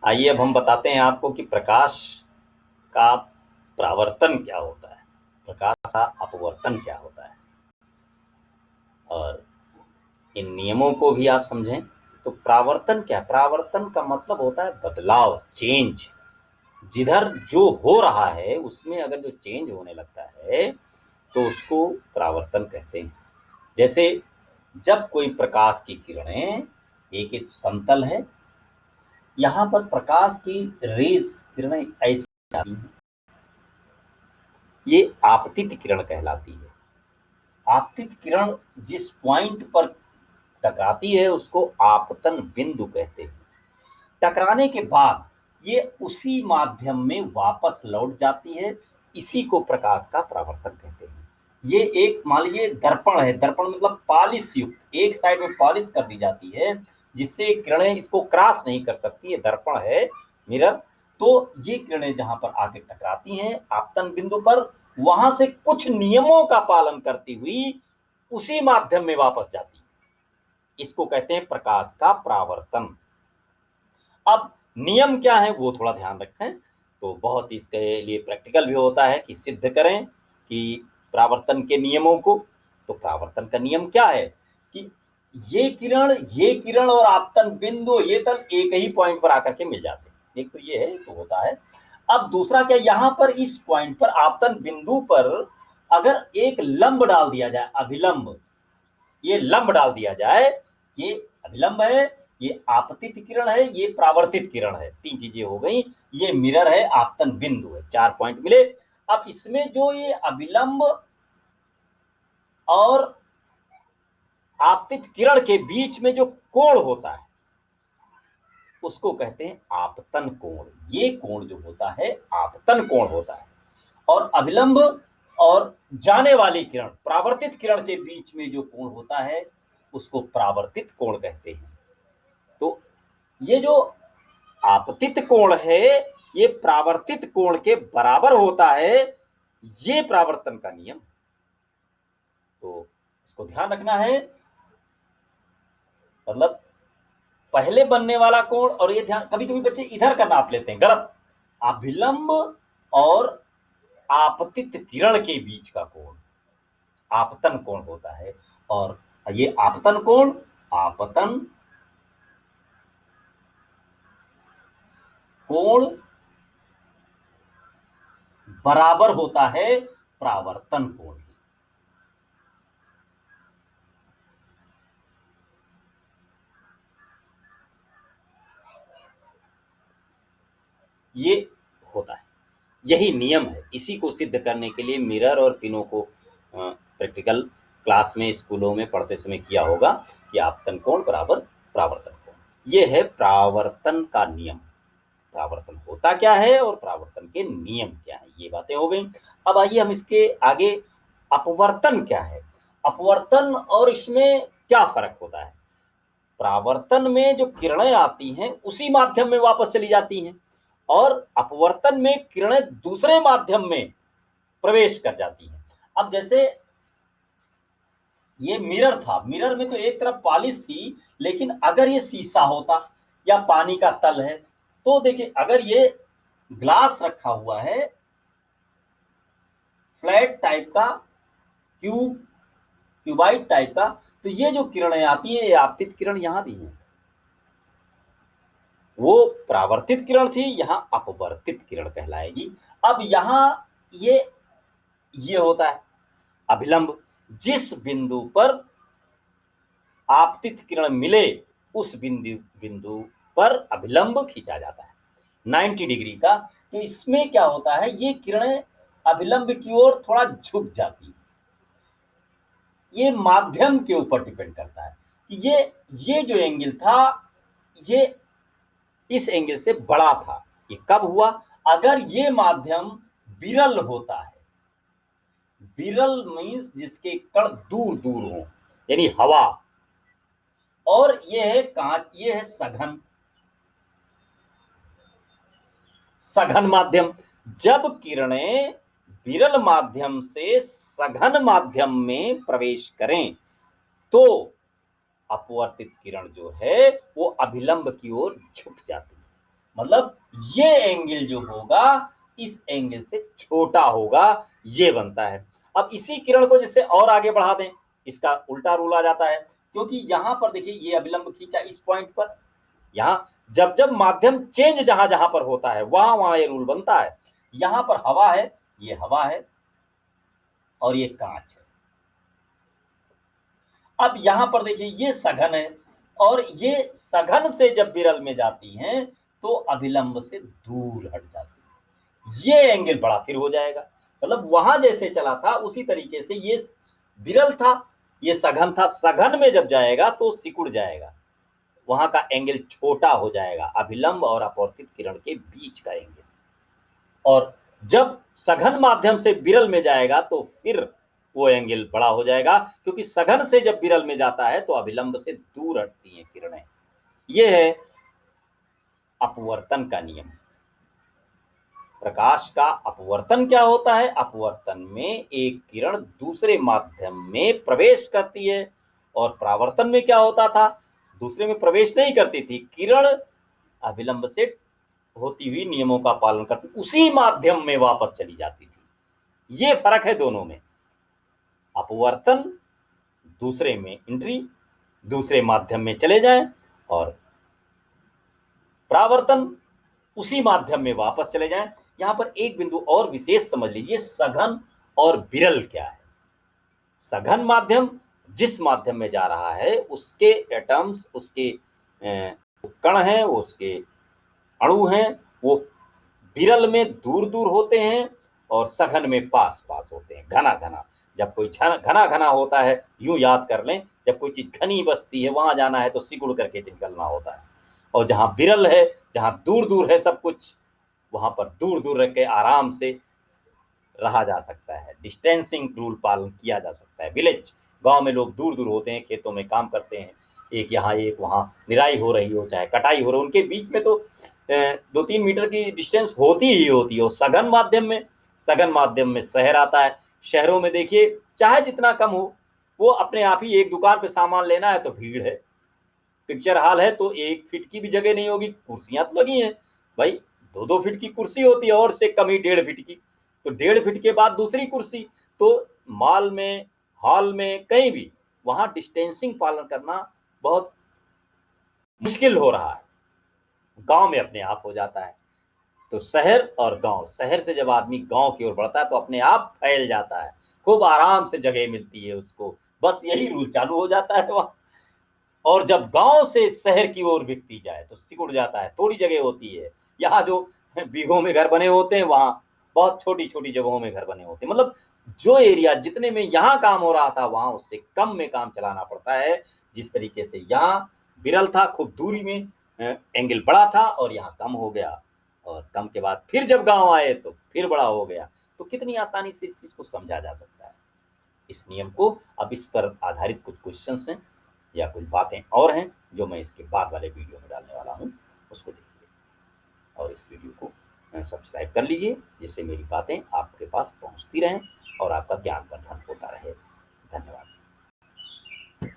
आइए अब हम बताते हैं आपको कि प्रकाश का परावर्तन क्या होता है, प्रकाश का अपवर्तन क्या होता है और इन नियमों को भी आप समझें। तो परावर्तन क्या है? परावर्तन का मतलब होता है बदलाव, चेंज। जिधर जो हो रहा है उसमें अगर जो चेंज होने लगता है तो उसको परावर्तन कहते हैं। जैसे जब कोई प्रकाश की किरणें, एक समतल है, यहाँ पर प्रकाश की रेज किरणें ऐसी आती हैं, ये आपतित किरण कहलाती है। आपतित किरण जिस पॉइंट पर टकराती है उसको आपतन बिंदु कहते हैं। टकराने के बाद ये उसी माध्यम में वापस लौट जाती है, इसी को प्रकाश का परावर्तन कहते हैं। ये एक मान लीजिए दर्पण है, दर्पण मतलब पॉलिश युक्त, एक साइड में पॉलिश कर दी जाती है जिससे किरणें इसको क्रॉस नहीं कर सकती। ये दर्पण है, मिरर। तो ये किरणें जहां पर आके टकराती हैं आपतन बिंदु पर, वहां से कुछ नियमों का पालन करती हुई उसी माध्यम में वापस जाती है, इसको कहते हैं प्रकाश का परावर्तन। अब नियम क्या है वो थोड़ा ध्यान रखें। तो बहुत इसके लिए प्रैक्टिकल भी होता है कि सिद्ध करें कि परावर्तन के नियमों को। तो परावर्तन का नियम क्या है कि ये किरण और आपतन बिंदु, ये तल एक ही पॉइंट पर आकर के मिल जाते हैं। एक तो ये है, तो होता है। अब दूसरा क्या, यहां पर इस पॉइंट पर आपतन बिंदु पर अगर एक लंब डाल दिया जाए, अभिलंब, ये लंब डाल दिया जाए, ये अभिलंब है, ये आपतित किरण है, ये परावर्तित किरण है, तीन चीजें हो गई। ये मिरर है, आपतन बिंदु है, चार पॉइंट मिले। अब इसमें जो ये अभिलंब और आपतित किरण के बीच में जो कोण होता है उसको कहते हैं आपतन कोण। ये कोण जो होता है आपतन कोण होता है। और अभिलंब और जाने वाली किरण, परावर्तित किरण के बीच में जो कोण होता है उसको परावर्तित कोण कहते हैं। तो ये जो आपतित कोण है ये परावर्तित कोण के बराबर होता है, ये परावर्तन का नियम। तो इसको ध्यान रखना है, मतलब पहले बनने वाला कोण, और ये ध्यान, कभी कभी बच्चे इधर का नाप लेते हैं, गलत। अभिलंब और आपतित किरण के बीच का कोण आपतन कोण होता है। और ये आपतन कोण, आपतन कोण बराबर होता है परावर्तन कोण की। ये होता है, यही नियम है। इसी को सिद्ध करने के लिए मिरर और पिनों को प्रैक्टिकल क्लास में, स्कूलों में पढ़ते समय किया होगा कि आपतन कोण बराबर परावर्तन कोण। ये है परावर्तन का नियम। परावर्तन होता क्या है और परावर्तन के नियम क्या है, ये बातें हो गई। अब आइए हम इसके आगे, अपवर्तन क्या है, अपवर्तन और इसमें क्या फर्क होता है। परावर्तन में जो किरणें आती हैं उसी माध्यम में वापस चली जाती हैं, और अपवर्तन में किरणें दूसरे माध्यम में प्रवेश कर जाती हैं। अब जैसे ये मिरर था, मिरर में तो एक तरफ पॉलिश थी, लेकिन अगर ये शीशा होता या पानी का तल है, तो देखिए अगर ये ग्लास रखा हुआ है फ्लैट टाइप का, क्यूबाइड टाइप का, तो ये जो किरणें आती है, ये आपतित किरण यहां भी है। वो परावर्तित किरण थी, यहां अपवर्तित किरण कहलाएगी। अब यहां ये होता है अभिलंब, जिस बिंदु पर आपतित किरण मिले उस बिंदु पर अभिलंब खींचा जाता है 90 डिग्री का। तो इसमें क्या होता है, ये किरणें अभिलंब की ओर थोड़ा झुक जाती है। ये माध्यम के ऊपर डिपेंड करता है कि ये जो एंगल था ये इस एंगल से बड़ा था। ये कब हुआ, अगर ये माध्यम विरल होता है। विरल मीन्स जिसके कण दूर दूर हो, यानी हवा। और ये है कांच, ये है सघन, सघन माध्यम। जब किरणें विरल माध्यम से सघन माध्यम में प्रवेश करें तो अपवर्तित किरण जो है वो अभिलंब की ओर झुक जाती है। मतलब ये एंगल जो होगा इस एंगल से छोटा होगा, ये बनता है। अब इसी किरण को जिससे और आगे बढ़ा दें, इसका उल्टा रूल आ जाता है, क्योंकि यहां पर देखिए ये अभिलंब खींचा इस पॉइंट पर, यहां जब जब माध्यम चेंज जहां जहां पर होता है वहां वहां ये रूल बनता है। यहां पर हवा है, ये हवा है और ये कांच है। अब यहां पर देखिए ये सघन है, और ये सघन से जब विरल में जाती हैं तो अभिलंब से दूर हट जाती है, ये एंगल बड़ा फिर हो जाएगा। मतलब वहां जैसे चला था उसी तरीके से ये विरल था, ये सघन था, सघन में जब जाएगा तो सिकुड़ जाएगा, वहां का एंगल छोटा हो जाएगा, अभिलंब और अपवर्तित किरण के बीच का एंगल। और जब सघन माध्यम से विरल में जाएगा तो फिर वो एंगल बड़ा हो जाएगा, क्योंकि सघन से जब विरल में जाता है तो अभिलंब से दूर हटती हैं किरणें। ये है अपवर्तन का नियम। प्रकाश का अपवर्तन क्या होता है? अपवर्तन में एक किरण दूसरे माध्यम में प्रवेश करती है, और परावर्तन में क्या होता था? दूसरे में प्रवेश नहीं करती थी, किरण अभिलंब से होती हुई नियमों का पालन करती उसी माध्यम में वापस चली जाती थी। ये फर्क है दोनों में। अपवर्तन दूसरे में एंट्री, दूसरे माध्यम में चले जाएं, और परावर्तन उसी माध्यम में वापस चले जाएं। यहां पर एक बिंदु और विशेष समझ लीजिए, सघन और विरल क्या है। सघन माध्यम जिस माध्यम में जा रहा है उसके एटम्स, उसके कण हैं, उसके अणु हैं, वो विरल में दूर दूर होते हैं और सघन में पास पास होते हैं, घना घना। जब कोई घना घना होता है, यूं याद कर लें, जब कोई चीज घनी बसती है वहां जाना है तो सिकुड़ करके निकलना होता है, और जहां विरल है, जहां दूर दूर है सब कुछ, वहां पर दूर दूर रह के आराम से रहा जा सकता है, डिस्टेंसिंग रूल पालन किया जा सकता है। विलेज गांव में लोग दूर दूर होते हैं, खेतों में काम करते हैं, एक यहाँ एक वहाँ, निराई हो रही हो चाहे कटाई हो रही हो, उनके बीच में तो 2-3 मीटर की डिस्टेंस होती ही होती है। सघन माध्यम में शहर आता है, शहरों में देखिए चाहे जितना कम हो, वो अपने आप ही, एक दुकान पे सामान लेना है तो भीड़ है, पिक्चर हॉल है तो 1 फीट की भी जगह नहीं होगी, कुर्सियां तो लगी हैं भाई, 2-2 फीट की कुर्सी होती है, और से कम ही 1.5 फीट की, तो 1.5 फीट के बाद दूसरी कुर्सी। तो मॉल में, हॉल में, कहीं भी वहां डिस्टेंसिंग पालन करना बहुत मुश्किल हो रहा है, गांव में अपने आप हो जाता है। तो शहर और गांव, शहर से जब आदमी गांव की ओर बढ़ता है तो अपने आप फैल जाता है, खूब आराम से जगह मिलती है उसको, बस यही रूल चालू हो जाता है वहां। और जब गांव से शहर की ओर व्यक्ति जाए तो सिकुड़ जाता है, थोड़ी जगह होती है। यहाँ जो बीघों में घर बने होते हैं, वहां बहुत छोटी छोटी जगहों में घर बने होते हैं। मतलब जो एरिया जितने में यहाँ काम हो रहा था वहां उससे कम में काम चलाना पड़ता है। जिस तरीके से यहाँ विरल था, खूब दूरी में, एंगल बड़ा था, और यहाँ कम हो गया, और कम के बाद फिर जब गांव आए तो फिर बड़ा हो गया। तो कितनी आसानी से इस चीज को समझा जा सकता है, इस नियम को। अब इस पर आधारित कुछ क्वेश्चंस हैं या कुछ बातें और हैं जो मैं इसके बाद वाले वीडियो में डालने वाला हूं, उसको देखिए, और इस वीडियो को सब्सक्राइब कर लीजिए, जिससे मेरी बातें आपके पास पहुंचती रहें और आपका ज्ञान वर्धन होता रहे। धन्यवाद।